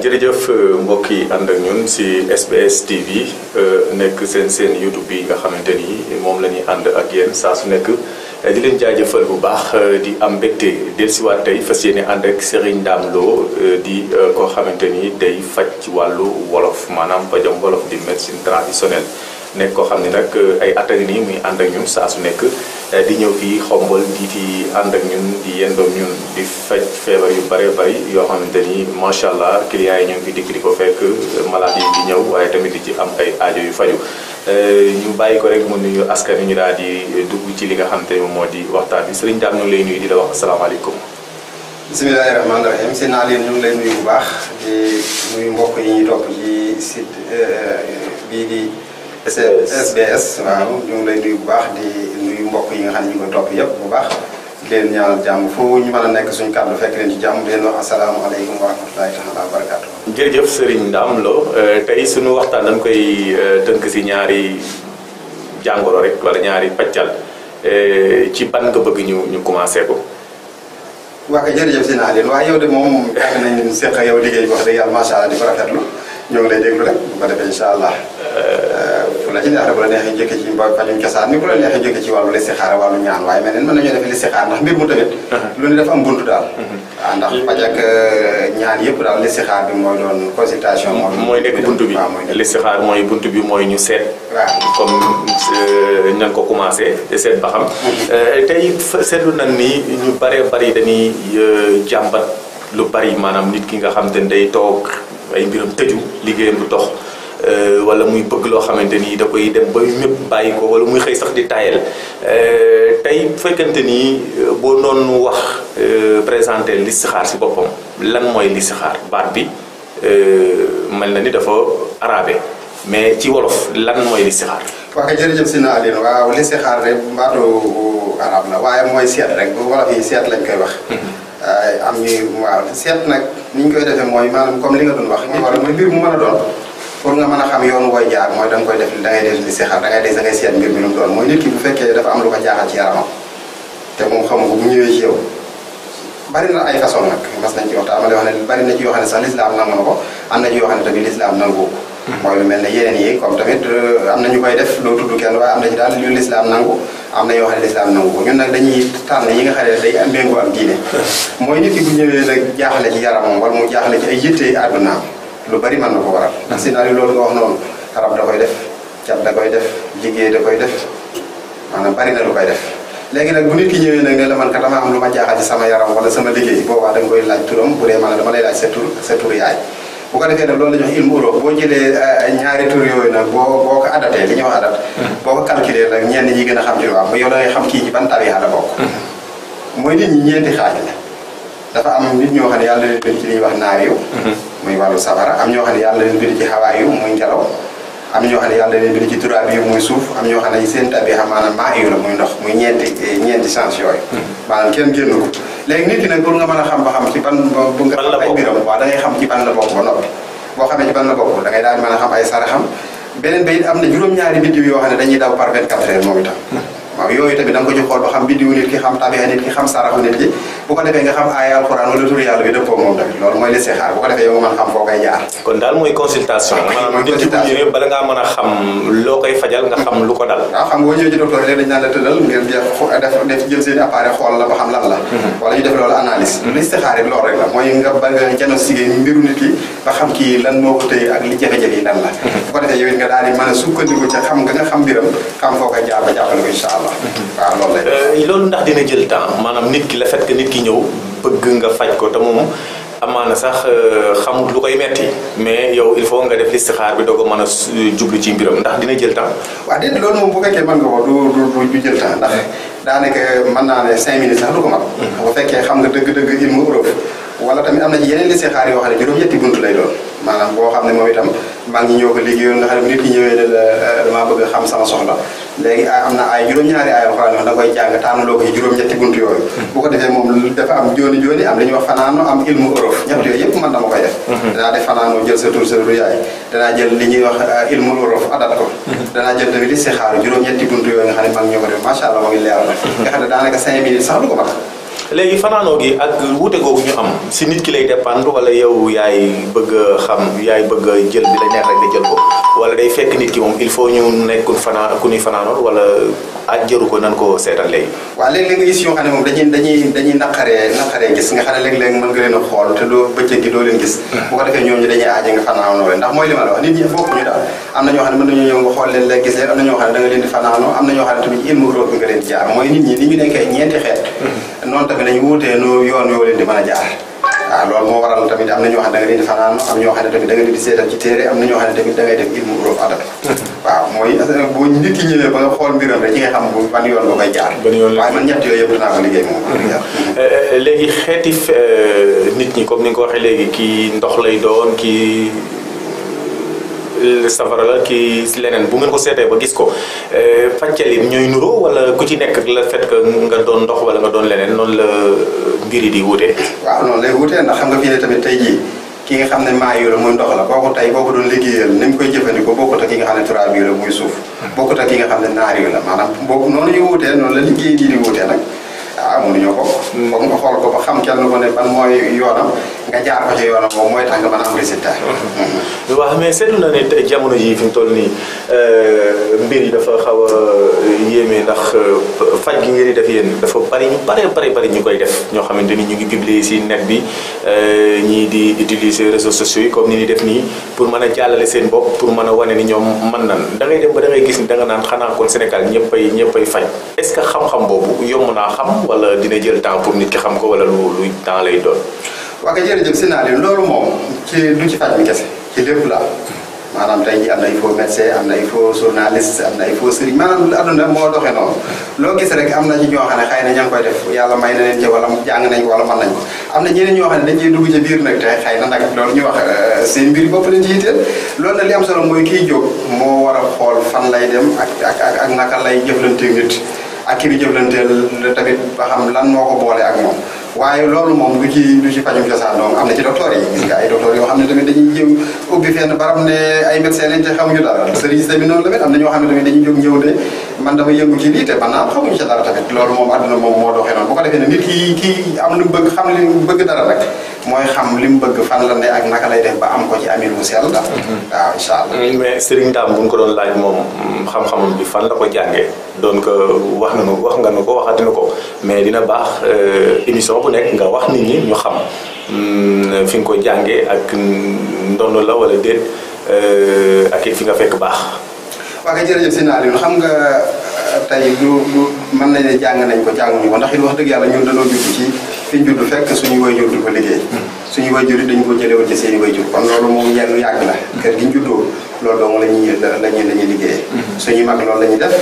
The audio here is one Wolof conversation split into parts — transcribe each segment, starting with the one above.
jërëjëf mbokk yi ànd ak ñun si SBS TV nekk seen YouTube bi nga xamante ni moom la ñuy ànd ak yéen saa su nekk di leen jaajëfal bu baax di am mbégte dellusiwaat tey fas yéene ànd ak Serigne Dame Lo di koo xamante ni day faj ci wàllu wolof maanaam pajam wolof di médecine traditionnelle nekk koo xam ne nag ay at a ngi nii muy ànd ak ñun saa su nekk di ñëw fii xombal di fi ànd ak ñun di yendoog ñun di faj feebar yu bare bari yoo xamante ni macha allah clients yi ñu ngi fi dikk di ko fekk malade yi di ñëw waaye tamit di ci am ay aajo yu faju ñu bàyyi ko rek mu nuyu askan wi ñu daal di dugg ci li nga xamante ni moom moo di waxtaan bi Serigne Dame ñu ngi lay nuyu di la wax asalaamaaleykum. bisimilahi rahmaani rahim seen Aliou ñu ngi lay nuyu bu baax di nuyu mbokk yi ñuy topp ci site bii di SBS waaw ñu ngi lay nuyu bu baax di nuyu mbokk yi nga xam ne ñu koy topp yëpp bu baax di leen ñaanal jàmm foo ñu mën a nekk suñu kàddu fekk leen ci jàmm di leen wax asalaamaaleykum wa rahmatulahi taala wa barakaatu. jërëjëf Serigne Dame Lo tey suñu waxtaan dañ koy tënk si ñaari jàngoro rek wala ñaari pàccal ci ban nga bëgg ñu commencé ko. waa kay jërëjëf seen Aliou waaye yow de moom yàgg nañu seq yow liggéey bi wax dëgg yàlla macha allah di ko rafetlu ñoo ngi lay déglu rek bu ko defee incha allah fu la ci neex rek bu la neexee jëkke ci fajum cosaan ni bu la neexee jëkke ci wàllu listixaar wàllu ñaan waaye mel mën nañoo def listixaar ndax mbir mu tamit lu ne dafa am buntu daal waaw ndax faj ak ñaan yëpp daal listixaar bi mooy doon consultation mooy nekk buntu bi listixaar mooy buntu bi mooy ñu seet waaw comme nan ko commencé seet ba xam tey seetlu nañ ni ñu bare bari dañuy jàmbat lu bari maanaam nit ki nga xam te ne day toog ay mbiram tëju liggéeyam du dox wala muy bëgg loo xamante ni da koy dem ba ñëpp bàyyi ko wala muy xëy sax di taayal tey bu fekkente ni boo noonu wax présenté listixaar si boppam lan mooy listixaar baat bi mel na ni dafa arabe mais ci wolof lan mooy listixaar. waaw kay jërëjëf si naa leen waaw listixaar rek baatu arab la waaye mooy seet rek bu wolof yi seet lañ koy wax. am ñuy waaw seet nag ni ñu koy defee mooy maanaam comme li nga doon wax wala mooy mbir mu mën a doon pour nga mën a xam yoon wooy jaar mooy da nga koy def da ngay def listixaar da ngay seet mbir mi lu mu doon mooy nit ki bu fekkee dafa am lu ko jaaxal ci yaramam te moom xamu ko bu ñëwee ci yow bari na ay façon nag mas nañ ci waxtaan ma lay wax ne bari na ci yoo xam ne sax lislaam nangu na ko am na ci yoo xam ne tamit lislaam nangu ko mooy lu mel ne yeneen yi comme tamit am na ñu koy def loo tudd kenn waaye am na ci daal yu lislaam nangu am na yoo xam ne lislaam nangu ko ñun nag dañuy tànn yi nga xam ne day méngoo ak diine mooy nit ki bu ñëwee nag jaaxle ci yaramam wala mu jaaxle ci ay yitte àddunaam lu bari mën na ko waral ndax si naa loolu nga wax noonu rab da koy def cat da koy def liggéey da koy def maanaam bari na lu koy def léegi nag bu nit ki ñëwee nag ne la man kat dama am lu ma jaaxal ci sama yaram wala sama liggéey boobaa da nga koy laaj turam bu dee man dama lay laaj sa tur yaay bu ko defee nag loolu la ñuy wax ilmu Europe boo jëlee ñaari tur yooyu nag boo ko adapté li ñuy wax adapté boo ko calculé nag ñenn ñi gën a xam ci lu am yow da ngay xam kii ci ban tariixa la bokk mooy nit ñi ñeenti xaaj la dafa am nit ñoo xam ne yàlla leen bind ci li ñuy wax naar yu muy wàllu safara am ñoo xam ne yàlla leen bind ci xawaa yu muy ngelaw am ñoo xam ne yàlla leen bind ci turaab yu muy suuf am ñoo xam ne seen tabiixa maanaam maa yu la muy ndox muy ñeenti chance yooyu maanaam kenn génn ko léegi nit ki nag pour nga mën a xam ba xam ci ban bu nga xam ay mbiram waaw da ngay xam ci ban la bokk ba noppi boo xamee ci ban la bokk da ngay daal di mën a xam ay saraxam beneen ba it am na juróom-ñaari biddiw yoo xam ne dañuy daw par 24 heures moom itam waaw yooyu tamit da nga ko ci xool ba xam biddiwu nit ki xam tabiixa nit ki xam saraxu nit ki bu ko defee nga xam aaya alxuraan wala turu yàlla bi dëppoo moom tamit loolu mooy listixaar bu ko defee yow nga mën xam foo koy jaar kon daal mooy consultation maanaam nit ki bu ñëwee bala ngaa mën a xam loo koy fajal nga xam lu ko dal waaw xam nga boo ñëwee ci docteur léegi dañ naan la tëddal ngeen def jël seen appareil xool la ba xam lan la wala ñu def loolu analyse listixaar yi loolu rek la mooy nga ba nga diagnostiqué mbiru nit ki ba xam kii lan moo ko tëye ak li jafe-jafe yi lan la bu ko defee yow it nga daal di mën a sukkandiku ca xam nga xam mbiram xam foo koy jaar ba jàppale ko incha allah waaw loolu ndax dina jël temps maanaam nit ki la fait que nit ki ñëw bëgg nga faj ko te moom amaana sax xamut lu koy metti mais yow il faut nga def listixaar bi doo ko mën a jublu ci mbiram ndax dina jël temps. waaw déedéet loolu moom bu fekkee mën nga ko du jël temps ndax daanaka mën naa ne 5 minutes sax du ko mat. bu fekkee xam nga dëgg-dëgg ilmu Europe wala tamit am na ci yeneen listixaar yoo xam ne juróom-ñetti buntu lay doon maanaam boo xam ne moom itam maa ngi ñëw ko liggéeyoon nga xam ne nit ki ñëwee ne la damaa bëgg a xam sama soxla léegi am na ay juróom-ñaari ay alxuraan yoo da koy jàng tànnaloo ko ci juróom-ñetti buntu yooyu bu ko defee moom dafa am jooni jooni am li ñuy wax fanaano am ilmu Europe ñett yooyu yëpp man dama koy def danaa def fanaanoo jël sa tur sa yaay danaa jël li ñuy wax ilmu Europe adat ko danaa jël tamit listixaar juróom-ñetti buntu yooyu nga xam ne maa ngi ñëw ko def macha allah moo ngi leeral nga xam ne daanaka 5 minutes sax du ko mat léegi fanaanoo gi ak wuute googu ñu am si nit ki lay dépendre wala yow yaay bëgg a xam yaay bëgg a jël bi la neex rek nga jël ko wala day fekk nit ki moom il faut ñu nekkul ku ñuy fanaanoon wala jëru ko nan ko seetal léegi. waaw léeg-léeg nga gis yoo xam ne moom dañuy naqaree gis nga xam ne léeg-léeg mën nga leen a xool te doo bëccëg gi doo leen gis. bu ko defee ñoom ñu dañuy aaje nga fanaanoo leen ndax mooy li ma la wax nit ñi bokkuñu daal am na ñoo xam ne mën nañu ñëw nga xool leen léegi gis leen am na ñoo xam ne da nga leen di fanaanoo am na ñoo xam ne tamit ilmu roog bi nga leen di jaar mooy nit ñi ni ñu nekkee ñeenti xeet noonu tamit lañu wuutee nu yoon yoo leen di mën a jaar waaw loolu moo waral tamit am na ñoo xam ne da nga leen di fanaan am ñoo xam ne tamit da nga leen di seetal ci téere am na ñoo xam ne tamit da ngay def ilmu uruf adab waaw mooy bu nit ki ñëwee ba nga xool mbiram rek ci nga xam ban yoon nga koy jaar waaye man ñett yooyu yëpp dinaa ko liggéey moom léegi xeeti nit ñi comme ni nga ko waxee léegi kii ndox lay doon kii safara la kii leneen bu ngeen ko seetee ba gis ko fàcceel yi ñooy nuroo wala ku ci nekk la fait que nga doon ndox wala nga doon leneen noonu la mbir yi di wutee. waaw noonu lay wutee ndax xam nga fii ne tamit tey jii ki nga xam ne maayu la muy ndox la kooku tey boo ko doon liggéeyal ni mu koy jëfandikoo bokkut ak ki nga xam ne turaab la muy suuf bokkut ak ki nga xam ne naar yu la maanaam boobu noonu ñu wutee noonu la liggéey di wutee nag waaw mënuñoo ko foog nga xool ko ba xam kenn ko ne ban mooy yoonam nga jaar ko ci yoonam moom mooy tax nga mën a am résultat. waaw mais seetlu na ne jamono jii fi mu toll nii mbir yi dafa xaw a yéeme ndax faj gi ngeen di def yéen dafa bari ñu bari ñu koy def ñoo xamante ni ñu ngi publier si net bi ñii di utiliser réseaux sociaux yi comme ni ñuy def nii pour mën a jàllale seen bopp pour mën a wane ni ñoom mën nan da ngay dem ba da ngay gis ni da nga naan xanaa kon Sénégal ñëppay faj est-ce que xam-xam boobu yomb naa xam wala dina jël temps pour nit ki xam ko wala lu temps lay doon. waaw kay jërëjëf si naa leen loolu moom du ci faj mi kese ci lépp la maanaam tey jii am na ay faux médecin am na ay faux journaliste am na ay faux sëriñ maanaam adduna moo doxee noonu loo gis rek am na ci ñoo xam ne xëy na ña ngi koy def yàlla may na leen ci wala jàng nañ wala mën nañ ko am na ñeneen ñoo xam ne dañ ciy dugg ci biir nag te xëy na nag loolu ñuy wax seen mbir bopp leen ci yitteel loolu nag li am solo mooy kiy jóg moo war a xool fan lay dem ak naka lay jëflanteeg nit ak ki bi jëflanteel tamit ba xam lan moo ko boole ak moom waaye loolu moom du ci fajum cosaan moom am na ci docteur yi gis nga ay docteur yoo xam ne tamit dañuy jëw ubbi fenn barab ne ay médecin lañ te xamuñu dara sëriñ si tamit noonu la met am na ñoo xam ne tamit dañuy jóg ñëw ne man dama yëngu ci lii te man naa xamuñu ci dara tamit loolu moom àdduna moom moo doxee noonu bu ko defee ne nit ki am lu mu bëgg xam li mu bëgg dara rek mooy xam li mu bëgg fan la ne ak naka lay def ba am ko ci amin bu sell daal waaw incha allah mais Serigne Dame bu ñu ko doon laaj moom xam-xamam bi fan la ko jàngee doon ko wax nga nu ko waxati na ko mais dina baax émission bu nekk nga wax nit ñi ñu xam fi nga ko jàngee ak ndono la wala déet ak fi nga fekk baax. waaw kay jërëjëf si naa xam nga tey du mën nañ ne jàng nañ ko jànguñu ko ndax it wax dëgg yàlla ñun dañoo judd ci fi ñu judd fekk suñu waajur di ko liggéey suñu waajur yi dañu ko jëlewoon ci seen i waajur kon loolu moom yenn yàgg la kër gi ñu juddoo loolu dong la ñuy liggéeyee suñuy mag loolu la ñuy def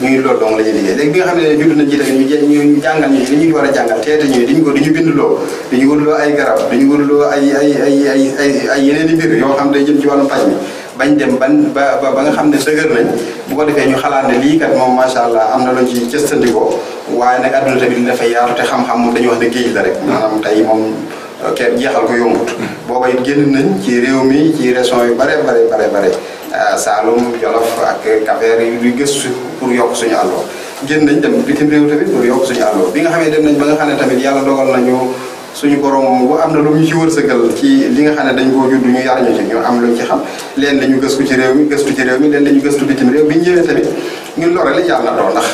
ñuy loolu dong la ñuy liggéey léegi bi nga xam ne judd nañ ci tamit ñu jàngal ñu li ñuy war a jàngal teete ñu diñu bindloo diñu wërloo ay garab diñu wërloo ay yeneen i mbir yoo xam day jëm ci wàllum paj mi bañ dem ba nga xam ne dëgër nañ bu ko defee ñu xalaat ne lii kat moom macha allah am na luñ ci cëstandikoo waaye nag adduna tamit dafa yaatu te xam-xam moom dañuy wax ne géej la rek maanaam tey moom kenn jeexal ko yombut booba it génn nañ ci réew mi ci région yu bare Saalum Jolof ak Kabeer yu gëstu pour yokk suñu àlloo génn nañ dem bitim réew tamit pour yokk suñu àlloo bi nga xamee dem nañ ba nga xam ne tamit yàlla dogal nañu suñu borom bu am na lu ñu ci wërsëgal ci li nga xam ne dañ koo judd ñu yar ñu ci ñu am luñ ci xam leen la ñu gëstu ci réew mi leen la ñu gëstu bitim réew bi ñu ñëwee tamit ñun lore la yàlla na doon ndax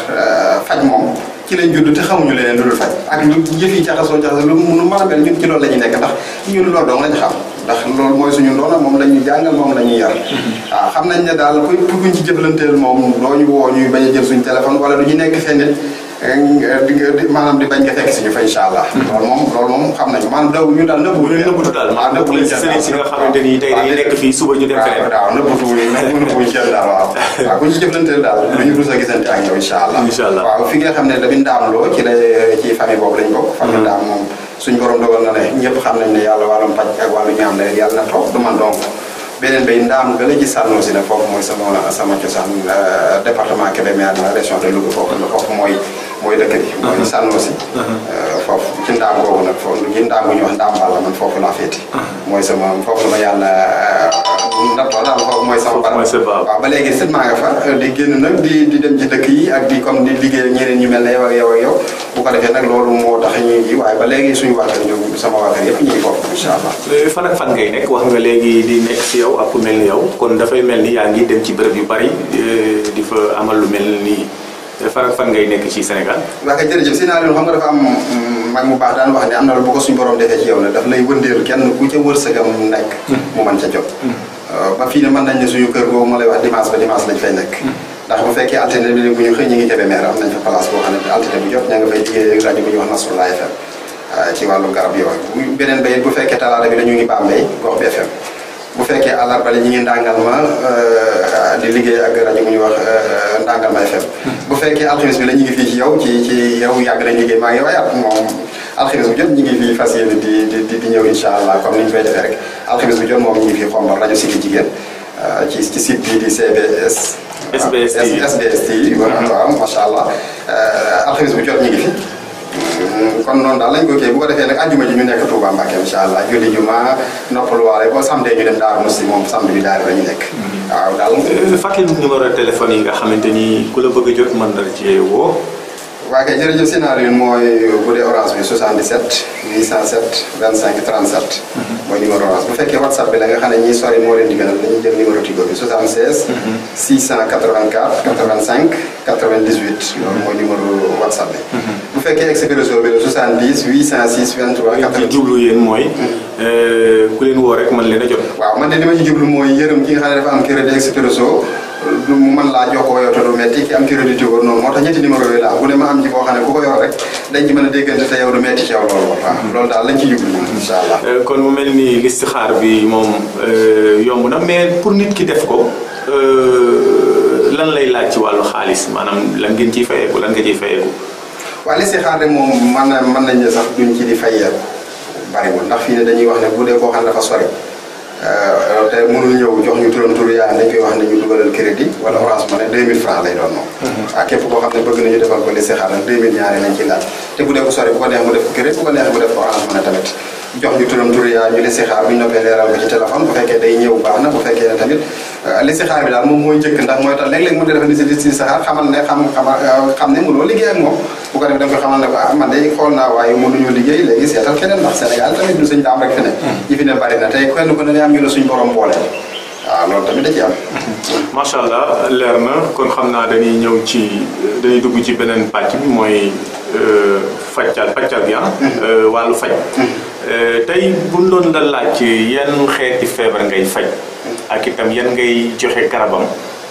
faj moom ci lañ judd te xamuñu leneen lu dul faj ak lu jëf yi jaxasoo lu mu mën a mel ñun ci loolu la ñu nekk ndax ñun loolu dong lañ xam ndax loolu mooy suñu ndoona moom la ñuy jàngal moom la ñuy yar waaw xam nañ ne daal kuñ ci jëflanteel moom doo ñu woo ñuy bañ a jël suñu téléphone wala du ñu nekk fenn maanaam di bañ nga fekk si ñu fa incha allah. loolu moom xam nañu maanaam daw ñu daal nëbbutu daal maanaam nëbbutuñ sëriñ si nga xamante ni tey dañuy nekk fii suba ñu dem feneen waaw nëbbutuñ seen daal waaw ku ñu jëflanteel daal lu ñu rus a gisante ak yow incha allah waaw fi nga xam ne dañu ndaamloo ci famille boobu lañ bokk famille ndaam moom suñu borom dogal na ne ñëpp xam nañ ne yàlla wàllum paj ak wàllu ñaam la yàlla na toog du man donc beneen bay ndaam gën a ci sànnoo si ne foofu mooy sama cosaan département Kébémer la région de Louga foofu mooy dëkk bi mooy sànnoo si foofu ci ndaam googu nag foofu ci ndaam bu ñuy wax ndaam Balla man foofu laa féeti mooy sama foofu la ma yàlla nattoo daal foofu mooy sama barab. waaw ba léegi sët maa nga fa di génn nag di dem ci dëkk yi ak di comme di liggéey ak ñeneen ñu mel ne yow ak yow bu ko defee nag loolu moo tax ñuy ji waaye ba léegi suñu waa kër ñoom sama waa kër yëpp ñu ngi foofu incha allah. fan ak fan ngay nekk wax nga léegi di nekk si yow ak ku mel ni yow kon dafay mel ni yaa ngi dem ci bërëb yu bari di fa amal lu mel nii fan ak fan ngay nekk ci Sénégal. waaw kay jërëjëf si naa leen xam nga dafa am mag mu baax daan wax ne am na lu bu ko suñu borom defee ci yow ne daf lay wëndeel kenn ku ca wërsëgam nekk mu mën ca jot ba fii ne mën nañ ne suñu kër googu ma lay wax dimanche ba dimanche lañ fay nekk ndax bu fekkee altine bi bu ñu xëy ñu ngi Kébémer am nañ fa place boo xam ne altine bu jot ña nga fay liggéey rajo bu ñuy wax Nasrullah FM ci wàllu garab yooyu beneen bayit bu fekkee talaata bi la ñu ngi Bambey gox bi FM bu fekkee àllarba la ñu ngi ndàngal ma di liggéey ak rajo bu ñuy wax ndàngal ma FM bu fekkee alxames bi la ñu ngi fii ci yow ci yow yàgg nañ liggéey maa ngi yow ay at moom alxames bu jot ñu ngi fii fas yéene di ñëw incha allah comme ni ñu koy defee rek alxames bu jot moom ñu ngi fii xombal rajo Sigi Jigéen ci site bii di CBS. SBS TV waaw macha allah alxames bu jot ñu ngi fi kon noonu daal lañ ko kii bu ko defee nag àjjuma ji ñu nekk Touba Mbacké incha allah julli juma noppaluwaale boo samedi ñu dem Darou Mousty moom samedi bi daal la ñu nekk. waaw daal. fàttali numéro téléphone yi nga xamante ni ku la bëgg a jot mën na ci woo. waa kay jërëjëf scénario mooy bu dee orange bi 77 807 25 37. mooy numéro orange bu fekkee whatsapp bi la nga xam ne ñiy sori moo leen di gënal dañuy jël numéro Tigo bi 76. 684 85 98 loolu mooy numéro whatsapp bi. bu fekkee Expresso bi la 70 806 23 80. li ci jublu yéen mooy. ku leen woo rek mën leen a jot. waaw man de li ma ci jublu mooy yërëm ki nga xam ne dafa am crédit Expresso. mu mën laa jokkoo yow te du metti ki am crédit Tigo noonu moo tax ñetti numéro yooyu laa bu ne ma am ci boo xam ne ku ko yor rek dañ ci mën a déggante te yow du metti ci yow loolu waaw loolu daal lañ ci jublu moom incha allah. kon mu mel ni listixaar bi moom yomb na mais pour nit ki def ko lan lay laaj ci wàllu xaalis maanaam lan ngeen ciy fayeeku lan nga ciy fayeeku. waaw listixaar rek moom mën nañ ne sax duñ ci di fayeeku bariwul ndax fii ne dañuy wax ne bu dee koo xam ne dafa sori. te mënul ñëw jox ñu turam turu yaay dañ koy wax ne ñu dugalal crédit wala orange money 2000 francs lay doon moom. waaw képp koo xam ne bëgg nañu defal ko listixaar nag 2000 ñaari lañ ci laaj te bu dee ko sori bu ko neex mu def ko crédit bu ko neex mu def ko orange money tamit jox ñu turam turu yaay ñu listixaar bu ñu noppee leeral ko ci téléphone bu fekkee day ñëw baax na bu fekkee ne tamit listixaar bi daal moom mooy njëkk ndax mooy tax léeg-léeg mën nga defal listixaar xamal ne xam ne mënoo liggéey ak moom bu ko def da nga koy xamal ne ko ah man de xool naa waaye mënuñu liggéey léegi seetal keneen ndax Sénégal tamit du suñ daam rek fi ne ñi fi ne bari na tey kenn ko ne am ñu la suñ borom boole waaw loolu tamit da ci am. macha allah leer na kon xam naa dañuy ñëw dañuy dugg ci beneen pàcc bi mooy pàccal bi wàllu faj. tey buñ doon la laaj yan xeeti feebar ngay faj ak itam yan ngay joxe garabam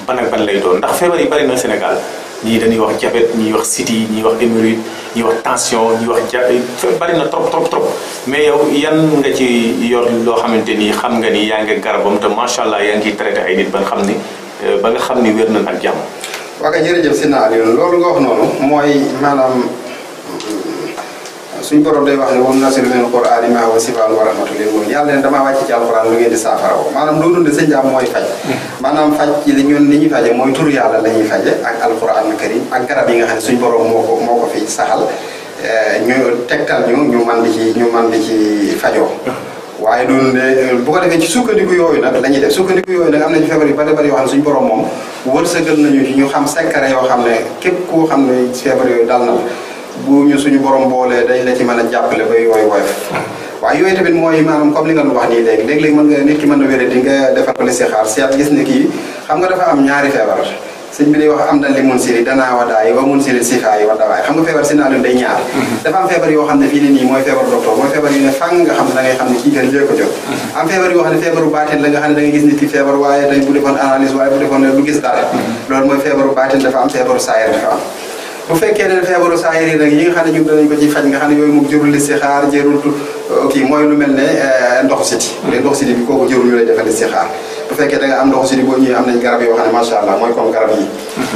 ban ak ban lay doon ndax feebar yi bari na Sénégal ñii dañuy wax diabète ñii wax siti ñii wax hémorroïde ñii wax tension ñii wax bari na trop mais yow yan nga ci yor loo xamante ni xam nga ni yaa ngi garabam te macha allah yaa ngi traité ay nit ba nga xam ni wér nañ ak jàmm. waaw kay jërëjëf si naa loolu nga wax noonu mooy maanaam suñ borom day wax ne wa nunazzilu minal qur'ani ma huwa shifaa'un wa rahmatun lil mu'minin yàlla ne damaa wàcc ci alquran lu ngeen di saafara woo maanaam loolu de sëñ jaam mooy faj maanaam faj ci li ñuy faje mooy tur yàlla la ñuy faje ak alquran karim ak garab yi nga xam ne suñ borom moo ko fi saxal ñu tegtal ñu man di ci fajoo waaye doon ne bu ko defee ci sukkandiku yooyu nag la ñuy def sukkandiku yooyu nag am na ci feebar yu bari yoo xam ne suñu borom moom wërsëgal nañu ci ñu xam secret yoo xam ne képp koo xam ne feebar yooyu dal na bu ñu suñu borom boolee dañ la ci mën a jàppale ba yooyu woyof waaye yooyu tamit mooy maanaam comme li nga doon wax nii léegi mën nga nit ki mën na wéré di nga defal ko listixaar seet gis ne kii xam nga dafa am ñaari feebar sëñ bi day wax am dal li mun siri danaa wadaay wa mun siri sifaay wa dawaay xam nga feebar si naa leen day ñaar dafa am feebar yoo xam ne fii ne nii mooy feebar docteur mooy feebar yu ne fang nga xam ne da ngay xam ne kii kan léegi ko jot am feebar yoo xam ne feebaru baatin la nga xam ne da ngay gis nit ki feebar waaye tey bu defoon analyse waaye bu defoon du gis dara loolu mooy feebaru baatin dafa am feebaru saayir dafa am bu fekkee ne feebaru saayir yi nag yi nga xam ne ñun danañ ko ci faj nga xam ne yooyu moom jërul listixaar jërul kii mooy lu mel ne ndoxu siti bu dee ndoxu siti bi kooku jërul ñu lay defal listixaar bu fekkee da nga am ndoxu siti boo ñëwee am nañ garab yoo xam ne macha allah mooy comme garab yi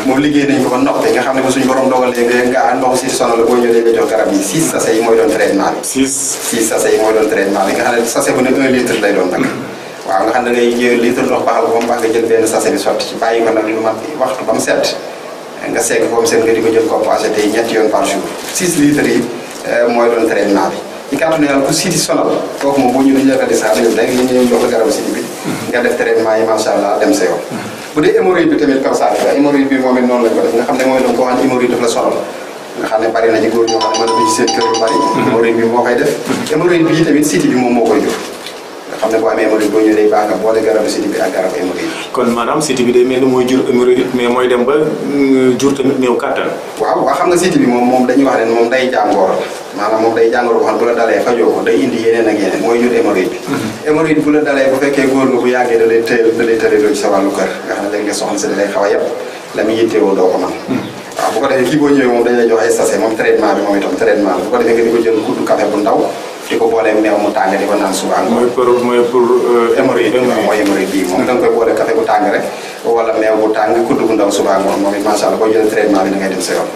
moom liggéey nañ ko ba ndox bi nga xam ne ba suñu borom dogalee nga ndoxu siti sonal la boo ñëwee dañ lay jox garab yi 6 sachet yi mooy doon traitement bi 6 sachet yi mooy doon traitement bi nga xam ne sachet bu ne 1 litre lay doon nag waaw nga xam ne da ngay jël litre ndox baxal ko ba mu baax nga jël benn sachet bi sotti ci bàyyi ko nag lu mat waxtu ba mu set nga segg ko mu set nga di ko jël composé tey ñetti yoon par jour 6 litres yi mooy doon traitement bi ci kàttanu yàlla ku siti sonal kooku moom boo ñu dañu defal di sax dañu da nga ñëw jox la garabu siti bi nga def traitement yi macha allah dem sa yoon. bu dee hémorroïde bi tamit kaw saa yi hémorroïde bi moom it noonu lañ ko def nga xam ne mooy doon ko wax hémorroïde daf la sonal nga xam ne bari na ci góor ñoo xam ne mën na ci seen kër lu bari hémorroïde bi moo koy def hémorroïde bi tamit siti bi moom moo koy jur nga xam ne boo amee hémorroïde boo ñëwee day baax nga boole garabu siti bi ak garabu hémorroïde kon maanaam siti bi day mel ni mooy jur hémorroïde mais mooy dem ba jur tamit néew kàttan waaw xam nga siti bi moom dañuy wax ne moom day jàngoor maanaam moom day jàngoor boo xam bu la dalee fajoo ko day indi yeneen ak yeneen mooy jur hémorroïde bi hémorroïde bu la dalee bu fekkee góor nga bu yàggee da lay tëraloo ci sa wàllu kër nga xam ne léeg-léeg soxna si da lay xaw a yëpp la muy yittewoo doo ko man waaw bu ko defee kii boo ñëwee moom dañ lay jox ay sachet moom traitement bi moom itam traitement bi bu ko defee nga di ko jël kuddu café bu ndaw di ko boolee meew mu tàng di ko naan suba mooy pour hémorroïde mooy hémorroïde bii moom da nga koy boole café bu tàng rek wala meew bu tàng kuddu bu ndaw suba moom it macha allah boo jëlee traitement bi da ngay dem sa yoon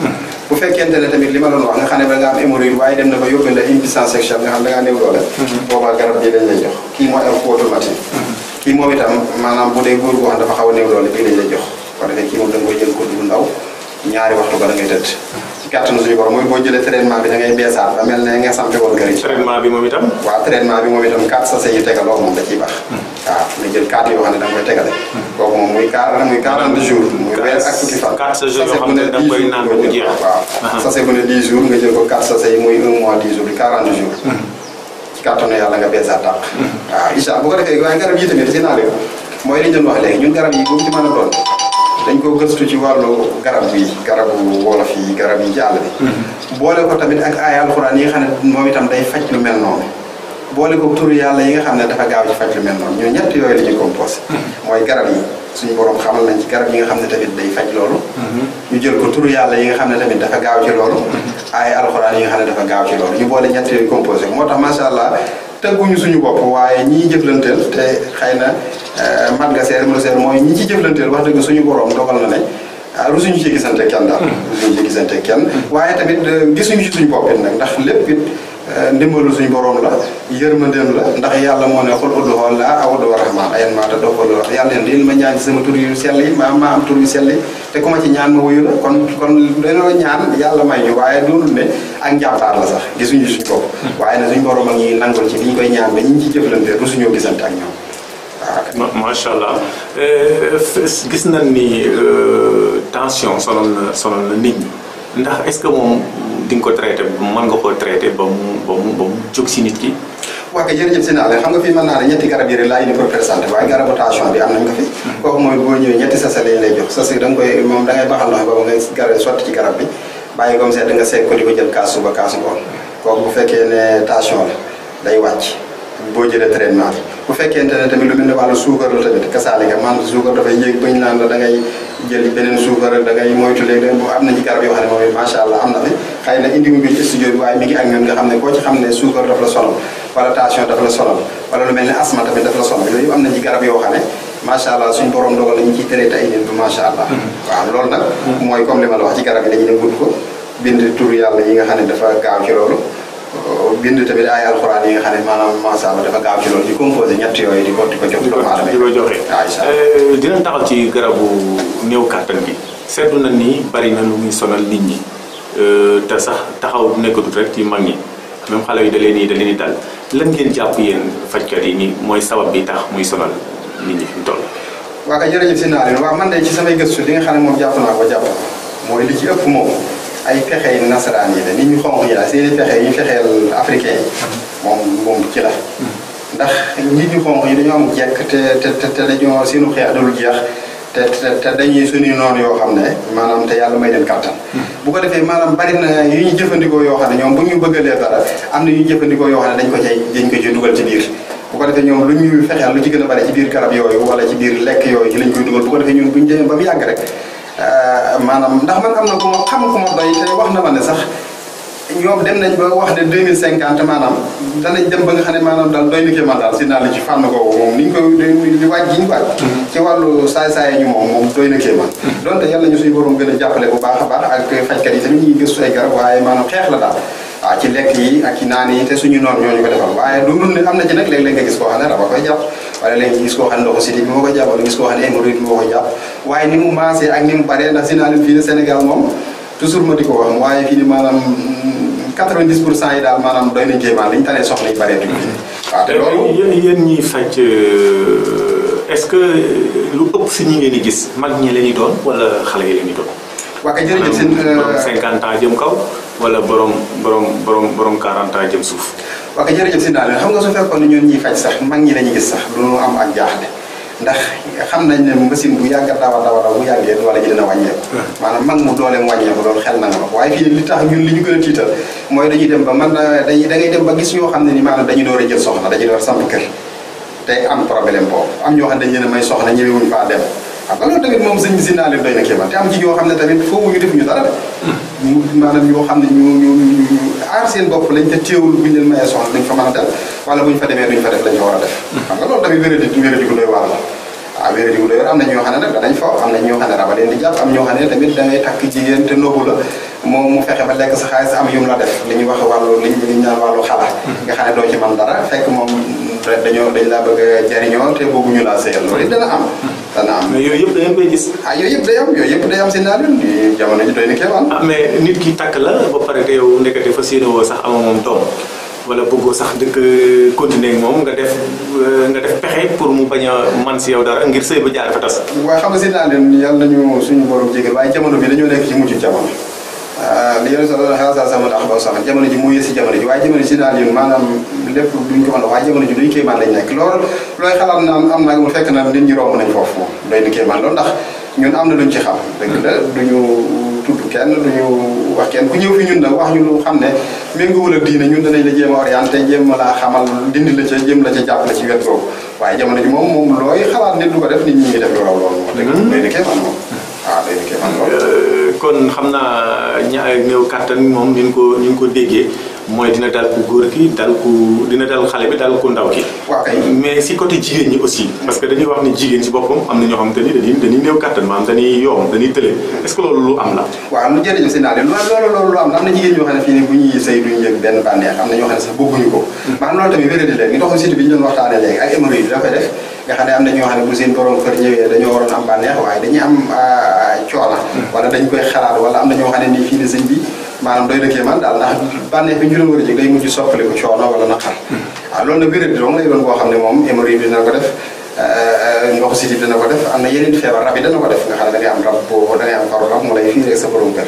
bu fekkente ne tamit li ma doon wax nga xam ne da nga am hémorroïde waaye dem na ba yóbbee la impuissance sexuelle nga xam ne da ngaa néew doole boobaa garab bii lañ lay jox kii mooy automatique kii moom itam maanaam bu dee góor goo xam dafa xaw a néew doole bii lañ lay jox ko defee kii moom da nga koy jël kuddu bu ndaw ñaari waxtu ba da ngay tëdd ci kàttanu suñu borom mooy boo jëlee traitement bi da ngay beesaat ba mel ne nga sampe woon kër yi traitement bi moom itam waaw traitement bi moom itam 4 sachet yu tegaloo moom da ciy baax waaw nga jël 4 yoo xam ne da nga koy tegale kooku moom muy 40 jours muy weer ak fukki fan 4 sachets yoo xam ne da nga koy naan ba mu jeex waaw sachet bu ne 10 jours nga jël ko 4 sachets yi muy 1 mois 10 jours di 40 jours ci kàttanu yàlla nga beesaat tàq waaw incha allah bu ko defee waaye garab yi tamit si naa leen mooy li ñu doon wax léegi ñun garab yi bu mu ci mën a doon dañ ko gëstu ci wàllu garab bi garabu wolof yi garab yi ci àll bi boole ko tamit ak ay alxuraan yi nga xam ne moom itam day faj lu mel noonu boole ko turu yàlla yi nga xam ne dafa gaaw ci faj lu mel noonu ñun ñett yooyu la ñuy composé mooy garab yi suñu borom xamal nañ ci garab yi nga xam ne tamit day faj loolu ñu jël ko turu yàlla yi nga xam ne tamit dafa gaaw ci loolu ay alxuraan yi nga xam ne dafa gaaw ci loolu ñu boole ñett yooyu composé moo tax macha allah tëgguñu suñu bopp waaye ñii jëflanteel te xëy na mat nga seer mu seer mooy ñi ci jëflanteel wax dëgg suñu borom dogal na ne rusuñu ci gisante kenn daal rusuñu ci gisante kenn waaye tamit gisuñu ci suñu bopp it nag ndax lépp it ndimbalu suñu borom la yërmandeem la ndax yàlla moo ne xul ud'uu llaaha aw ud'uu rahmaan ayan maa tad'uu yàlla leen di ma ñaan ci sama tur yu sell yi ma am tur yu sell yi te ku ma ci ñaan ma wuyu la kon dañoo ñaan yàlla may ñu waaye doonul ne ak njàmbaar la sax gisuñu suñu bopp waaye nag suñu borom ak ñi nangul ci bi ñu koy ñaan ba ñi ci jëflante rusuñoo gisante ak ñoom waaw macha allah gis nañ ni tension sonal na nit ñi ndax est-ce que moom di nga ko traité mën nga koo traité ba mu jóg si nit ki. waaw kay jërëjëf si naa leen xam nga fii mën naa ne ñetti garab yi rek laa indi pour présenté waaye garabu tension bi am nañ ko fi. kooku mooy boo ñëwee ñetti sachet lañ lay jox sachet da nga koy moom da ngay baxal ndox boobu ngay garab sotti ci garab bi bàyyi ko mu sedd nga seeg ko di ko jël kaas suba kaas ngoon kooku bu fekkee ne tension la day wàcc. boo jëlee traitement bi bu fekkente ne tamit lu mel ne wàllu suukar la tamit kasaalika man suukar dafay yéeg bañ naan la da ngay jël beneen suukar da ngay moytu léegi bu am na ci garab yoo xam ne moom macha allah am na fi xëy na indi wuñ ko ci studio bi waaye mi ngi ak ñun nga xam ne koo ci xam ne suukar daf la sonal wala tension daf la sonal wala lu mel ne asma tamit daf la sonal yooyu am na ci garab yoo xam ne macha allah suñ borom dogal nañu ciy traité ay nit bu macha allah waaw loolu nag mooy comme li ma la wax ci garab yi dañuy dem gudd ko bind tur yàlla yi nga xam ne dafa gaaw ci loolu bind tamit ay alxuraan yi nga xam ne maanaam macha allah dafa gaaw ci loolu di composé ñett yooyu di ko jox doomu aadama di ko joxe dinañ taxaw ci garabu néew kàttan bi seetlu na ni bari na lu muy sonal nit ñi te sax taxaw nekkatut rek ci mag ñi même xale yi da leen di dal lan ngeen jàpp yéen fajkat yi ni mooy sabab bi tax muy sonal nit ñi fi mu toll. waaw kay jërëjëf si naa leen waaw man de ci samay gëstu li nga xam ne moom jàpp naa ko mooy li ci ëpp moom ay pexe nasaraan yi la nit ñu xonq ñi la seeni pexe yi ñu fexeel africain yi moom ci la ndax nit ñu xonq yi dañoo am jekk te dañoo seenu xeex dalul jeex te dañuy suñuy noonu yoo xam ne maanaam te yàlla may leen kàttan bu ko defee maanaam bari na yu ñu jëfandikoo yoo xam ne ñoom bu ñu bëggalee dara am na yu ñu jëfandikoo yoo xam ne dañ ko ci dugal ci biir bu ko defee ñoom lu ñuy fexeel lu ci gën a bari ci biir garab yooyu wala ci biir lekk yooyu ci lañ koy dugal bu ko defee ñun buñu demee ba mu yàgg rek maanaam ndax man am na ku ma doy te wax na ma ne sax ñoom dem nañ ba wax ne 2050 maanaam danañ dem ba nga xam ne maanaam daal doy na kéemaan daal si naa la ci fànn googu moom ni ñu koy di wàcc yi ñu wàcc ci wàllu saay-saay ñu moom doy na kéemaan donte yàlla ñu suñu borom gën a jàppale bu baax a baax ak fajkat yi tamit ñuy gëstu ay garab waaye maanaam xeex la daal waaw ci lekk yi ak ci naan yi te suñu noonu ñooñu ko defal waaye du ne am na ci nag léeg-léeg nga gis koo xam ne raba koy jàpp wala léegi gis koo xam ne ndoxu siti bi moo koy jàpp wala gis koo xam ne hémorroïde bi moo koy jàpp waaye ni mu maasee ak ni mu baree ndax si naa leen fii ne Sénégal moom toujours ma di ko wax waaye fii ni maanaam 90% yi daal maanaam doy nañ kéemaan liñ tanee soxla yi bareetuñ fii waaw te loolu yéen ñiy faj est-ce que lu ëpp si ñi ngeen di gis mag ñi la ñuy doon wala xale yi la ñuy doon. waa kay jërëjëf seen borom 50 ans jëm kaw wala borom 40 ans jëm suuf. waa kay jërëjëf seen daal xam nga su fekkoon ne ñun ñuy faj sax mag ñi la ñuy gis sax du ñu am ak jaaxle ndax xam nañ ne machine bu yàgg daw bu yàggee wala ji dina wàññeeku. maanaam mag mu dooleem wàññeeku loolu xel na nga ko waaye fii li tax ñun li ñu gën a tiital mooy dañuy dem ba da ngay dem ba gis ñoo xam ne ni maanaam dañuy door a jël soxna dañuy door a samp kër te am problème boobu am ñoo xam ne dañ leen a may soxna ñëwewuñu faa dem xam nga loolu tamit moom sëñ bi si naa leen doy na kéemaan te am ci ñoo xam ne tamit foofu ñu defuñu dara de maanaam ñoo xam ne ñu aar seen bopp lañ te téewul buñ leen mayee soxna duñ fa mën a dem wala buñ fa demee duñ fa def lañ fa war a def xam nga loolu tamit wéradi gu doy waar la waaw wéradi gu doy waar am na ñoo xam ne nag danañ fo am na ñoo xam ne raba leen di jàpp am ñoo xam ne tamit da ngay takk jigéen te noobu la moom mu fexe ba lekk sa xaalis am yum la def li ñuy wax wàllu li ñu naan wàllu xalaat nga xam ne doo ci man dara fekk moom dañ laa bëgg a jariñoo te bëgguñu laa sëyal loolu dana am mais yooyu yëpp da ngeen koy gis. yooyu yëpp day am si naa leen jamono ji doy na kéemaan. mais nit ki takk la ba pare te yow ndekete fas yéene woo sax ama moom doom wala bëggoo sax dëkk continuer ak moom nga def pexe pour mu bañ a man si yow dara ngir sëy ba jaar fa tas. waaye xam nga si naa leen yàlla nañu suñu borom jégal waaye jamono bi dañoo nekk ci mujj jamono. li yéen sa sama ndax ba sama jamono ji mu yées si jamono ji waaye jamono ji si daal yéen maanaam lépp duñ ko mën a waaye jamono ji duñ kéemaan lañ nekk loolu looy xalaat naan am naa mu fekk na nit ñi romb nañ foofu moom doy na kéemaan loolu ndax ñun am na luñ ci xam dëgg la duñu tudd kenn duñu wax kenn ku ñëw fi ñun nag wax ñu lu xam ne méngoowul ak diine ñun danañ la jéem a orienté jéem a laa xamal dindi la ca jéem la ca jàppale ci wet boobu waaye jamono ji moom looy xalaat nit du ko def nit ñi ngi def lu raw loolu moom dëgg doy na kéemaan moom waaw day na kéemaan lool. kon xam naa néew kàttan moom ni ñu ko déggee mooy dina dal ku góor ki dina dal xale bi dal ku ndaw ki. waaw kay mais si côté jigéen ñi aussi. parce que dañuy wax ni jigéen si boppam am na ñoo xamante ni dañuy néew kàttan maanaam dañuy yoom dañuy tële est-ce que loolu lu am la. waaw lu jërëjëf si naa leen loolu lu am la am na jigéen ñoo xam ne fii nii bu ñuy sëy duñu yëg benn bànneex am na ñoo xam ne sax bëgguñu ko. maanaam loolu tamit wéradi leen ngi doxal site bi ñu doon waxtaanee léegi ak hémorroïde da koy def nga xam ne am na ñoo xam ne bu seen borom kër ñëwee dañoo waroon am bànneex waaye dañuy am coono wala dañ koy xalaat wala am na ñoo xam ne nii fii ni sëñ bi maanaam doy na kéemaan daal ndax bànneex bi ñu doon war a jëg day mujj soppali ko coono wala naqar waaw loolu nag wéradi dong lay doon boo xam ne moom hémorroïde bi dina ko def ndoxu siti dina ko def am na yeneen feebar rab yi dana ko def nga xam ne da ngay am rab boobu da ngay am faru rab mu lay fii rek sa borom kër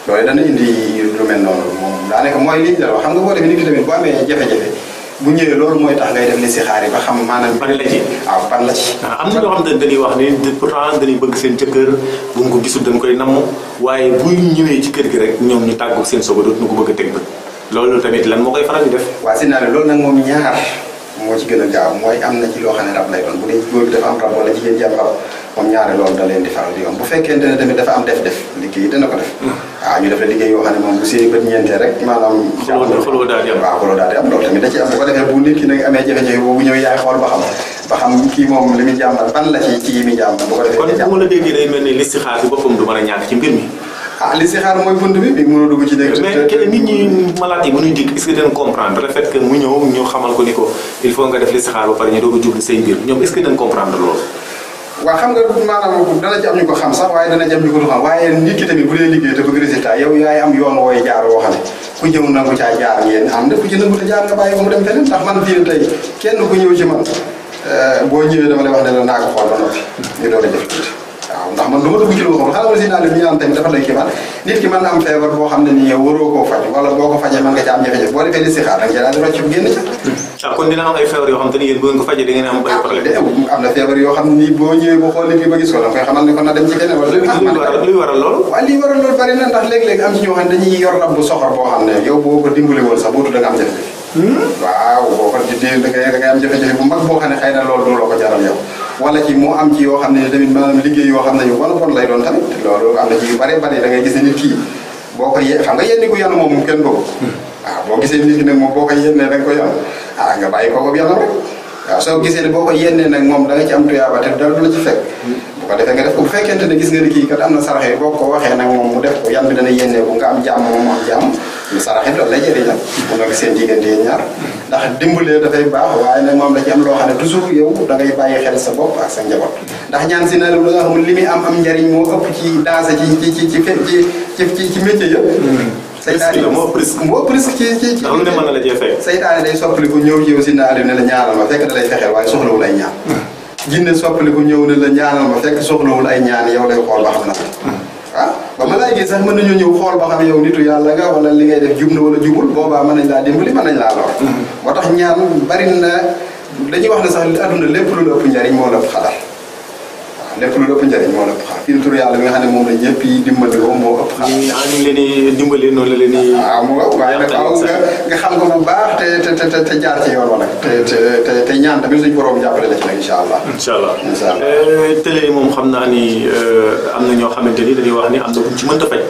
loolu dana indi lu mel noonu moom daanaka mooy liñ la wax xam nga boo defee nit ki tamit bu amee jafe-jafe bu ñëwee loolu mooy tax ngay def li si xaar yi ba xam maanaam. ban la ci waaw ban la ci. am na ñoo xam ne dañuy wax ni pourtant dañuy bëgg seen jëkkër bu mu ko gisul dañ koy namm waaye buy ñëwee ci kër gi rek ñoom ñu tàggu seen soba dootuñu ko bëgg a teg bët loolu tamit lan moo koy faral di def. waaw si naa ne loolu nag moom ñaar moo ci gën a gaaw mooy am na ci loo xam ne rab lay doon bu dee góor bi dafa am rab wala jigéen ji am rab moom ñaare loolu da leen di faral di yoon bu fekkente ne tamit dafa am def-def liggéey dana ko def. waaw ñu def la liggéey yoo xam ne moom bu see bët ñeentee rek maanaam. xoloo daal di am waaw xoloo daal di am loolu tamit da ci am bu ko defee bu nit ki nag amee jafe-jafe boobu ñëw yaay xool ba xam kii moom li muy jàmbat ban la ci yi muy jàmbat bu ko defee. kon bu ma la déggee day mel ni listixaar bi boppam du mën a ñàkk ci mbir mi. listixaar mooy bunt bi mën a dugg ci dégg. mais kenn nit ñi malade yi mënuñ dikk est-ce que dañ comprendre le fait que mu ñëw ñu xamal ko ni ko il faut nga def listixaar ba pare ñu doog a jublu say mbir ñoom est-ce que dañ comprendre loolu. waaw xam nga maanaam dana ci am ñu ko xam sax waaye dana ci am ñu ko du xam waaye nit ki tamit bu dee liggéey te bëgg résultat yow yaay am yoon wooy jaar woo xam ne ku ñëw nangu caa jaar ngeen ànd ku ci nangu te jaar nga bàyyi ko mu dem feneen ndax man fii tey kenn ku ñëw ci man boo ñëwee dama lay wax ne la naa ko xool ba noppi ñu doon a jëf tuuti waaw ndax man du ma dugg ci lu ma xam xanaa si naa leen ñu naan tamit dafa lay kiimaan nit ki mën na am feebar boo xam ne nii yow waroo koo faj wala boo ko fajee mën nga ci am jafe-jafe boo defee listixaar da nga daal di rocc bu génn ca kon dina am ay feebar yoo xam te ni yéen bu ngeen ko fajee da ngeen am ay problème am na feebar yoo xam ne nii boo ñëwee boo xool nit ki ba gis ko da nga koy xamal ne ko na dem ci keneen wala luy waral loolu waaw liy waral loolu bari na ndax léeg-léeg am ci ñoo xam ne dañuy yor rab bu soxor boo xam ne yow boo ko dimbali woon sax bootu da nga am jafe-jafe waaw boo ko di da ngay am jafe-jafe bu mag boo xam ne xëy na loolu du la ko jaral yow wala ci moo am ci yoo xam ne tamit maanaam liggéey yoo xam ne yu bon lay doon tamit loolu am na ci yu bari bari da ngay gis ne nit kii boo ko xam nga yenni ko yanu moom kenn bëgg waaw boo gisee nit ki nag moom boo ko yennee da nga ko yanu nga bàyyi kooku yanam rek waaw soo gisee ne boo ko yennee nag moom da nga ci am tuyaaba te dara du la ci fekk bu ko defee nga def ko bu fekkente ne gis nga ni kii kat am na saraxe boo ko waxee nag moom mu def ko yan bi dana yennee bu nga am jàmm moom am jàmm lu saraxe loolu lay jëriñ nag mu nga seen diggante yéen ñaar ndax dimbalee dafay baax waaye nag moom da ci am loo xam ne toujours yow da ngay bàyyi xel sa bopp ak sa njaboot ndax ñaan si na la nga xamul li muy am njariñ moo ëpp ci danse ci métier yëpp saytaane moo ëpp risque ci ndax lu ne mën na la cee fekk saytaane day soppali ku ñëw ci yow si naa ne la ñaaral ma fekk da lay fexeel waaye soxlawul ay ñaan jinne soppaliku ñëw ne la ñaanal ma fekk soxlawul ay ñaan yow lay xool ba xam na ba malaayka yi sax mën nañoo ñëw xool ba xam yow nitu yàlla nga wala li ngay def jub na wala jubul boobaa mën nañ laa dimbali mën nañ laa lor moo tax ñaan bari na dañuy wax ne sax adduna lépp lu la ëpp njariñ moo la ëpp xadar lépp lu ëpp njëriñ moo la ëpp xam fii tur yàlla bi nga xam ne moom la ñëpp yi dimbali ko moo ëpp xam. ñu ngi leen di dimbali noonu la leen di. waaye nag nga xam ko bu baax te jaar ci yoon wa nag te ñaan tamit suñu borom jàppale la ci nag incha allah. incha allah télé moom xam naa ni am na ñoo xamante ni dañuy wax ni am na ku ci mënta faj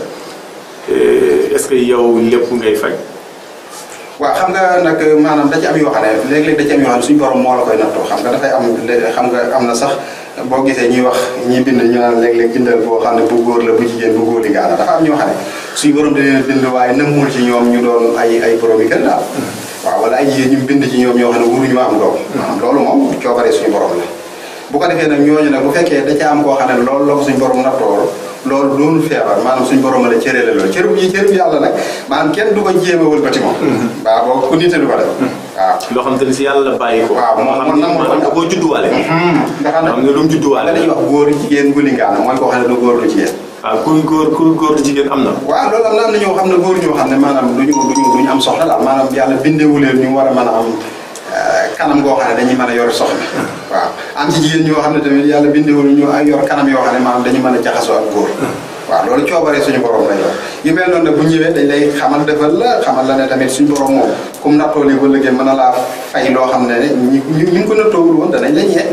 est-ce que yow lépp ngay faj. waaw xam nga nag maanaam da ci am yoo xam ne léeg-léeg da ci am yoo xam ne suñu borom moo la koy nattoo xam nga dafay am xam nga am na sax boo gisee ñuy wax ñi bind ñu naan léeg-léeg bindal boo xam ne bu góor la bu jigéen bu góor li gaana dafa am ñoo xam ne suñu borom da leen bind waaye nëmmul ci ñoom ñu doon ay borom yi kër daal waaw wala ay jigéen ñu bind ci ñoom ñoo xam ne waruñu am doom maanaam loolu moom coobaree suñu borom la bu ko defee nag ñooñu nag bu fekkee da ca am koo xam ne loolu la ko suñu borom nattoo loolu doonul feebar maanaam suñu borom la cëree la loolu cërub yàlla nag maanaam kenn du ko jéem a wëlbati moom waaw boo ko nite du ko def waaw loo xam te ne si yàlla la bàyyi ko waaw moom maanaam da koo judduwaale nga xam ne lu mu judduwaale dañuy wax góor jigéen gulingaana mooy koo xam ne du góor du jigéen waaw ku góor du jigéen am na waaw loolu am na ñoo xam ne góor ñoo xam ne maanaam duñu am soxla daal maanaam yàlla bindewu leen ñu war a mën a am kanam goo xam ne dañuy mën a yor soxna waaw am ci jigéen ñoo xam ne tamit yàlla bindewul ñu ay yor kanam yoo xam ne maanaam dañu mën a jaxasoo ak góor waaw loolu coobaree suñu borom lay doon yu mel noonu nag bu ñëwee dañ lay xamal defal la xamal la ne tamit suñu borom moom comme nattoo lii ba léegi mën a laa fay loo xam ne ñu ngi ko nattoowul woon danañ la ñee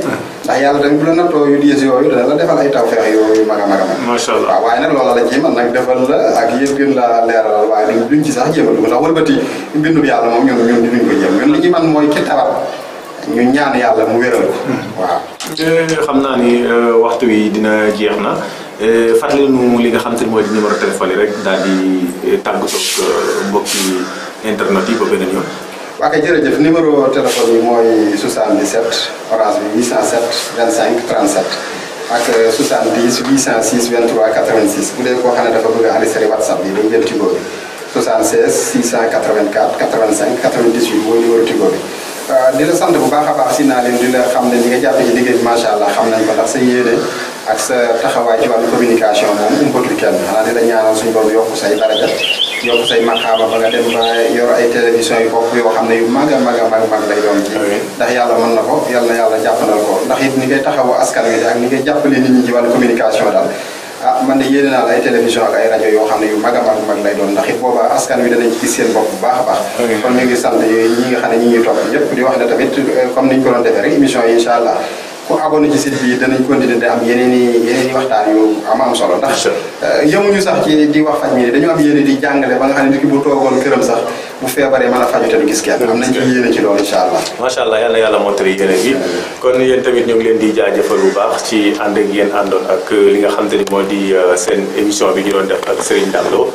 ndax yàlla tamit bu la nattoo yu diis yooyu dana la defal ay tawfeex yu mag a mag a mag macha allah waaw waaye nag loola la ci man nag defal la ak yëpp gën la leeralal waaye duñ ci sax jéem a dugg ndax wëlbati mbindub yàlla moom ñun duñ ko jéem ñun li ñu man mooy ki tawat ñu ñaan yàlla mu wéral ko waaw xam naa ni waxtu wi dina jeex na fàttali nu li nga xam te ne mooy di numéro téléphone yi rek daal di tàggatoo ak mbokki internet yi ba beneen yoon. waa kay jërëjëf numéro téléphone yi mooy 77 orange bi 807 25 37 ak 70 806 23 86 bu dee koo xam ne dafa bëgg a enregistré WhatsApp bi dañu jël Tigo bi 76 684 85 98 mooy numéro Tigo bi. di la sant bu baax a baax si naa leen di la xam ne ñi nga jàppe ci liggéey bi macha allah xam nañ ko ndax sa yéene ak sa taxawaay ci wàllu communication moom umpatul kenn xanaa di la ñaanal suñu borom yokku say daraja yokku say maqaama ba nga dem ba yor ay télévision yu bopp yoo xam ne yu mag a mag lay doon ci ndax yàlla mën na ko yàlla na yàlla jàppandal ko ndax it ni ngay taxawoo askan wi ak ni ngay jàppale nit ñi ci wàllu communication daal man de yéene naa la ay télévision ak ay rajo yoo xam ne yu mag a mag lay doon ndax it boobaa askan wi danañ ci gis seen bopp bu baax a baax kon ñu ngi sant ñi nga xam ne ñi ñuy topp ñëpp di wax ne tamit comme niñ ko doon defee rek émission yi incha allah ku abonné ci site bi danañ continuer di am yeneen i waxtaan yu am solo ndax yemuñu sax ci di wax faj mi ne dañu am yéene di jàngale ba nga xam ne nit ki bu toogoon këram sax bu feebaree mën a faju te du gis kenn am nañ ci yéene ci loolu incha allah macha allah yal na yàlla mottali yéene gi kon yéen tamit ñu ngi leen di jaajëfal bu baax ci ànd ak yéen àndoon ak li nga xam te ni moo di seen émission bi ñu doon def ak Serigne Dame Lo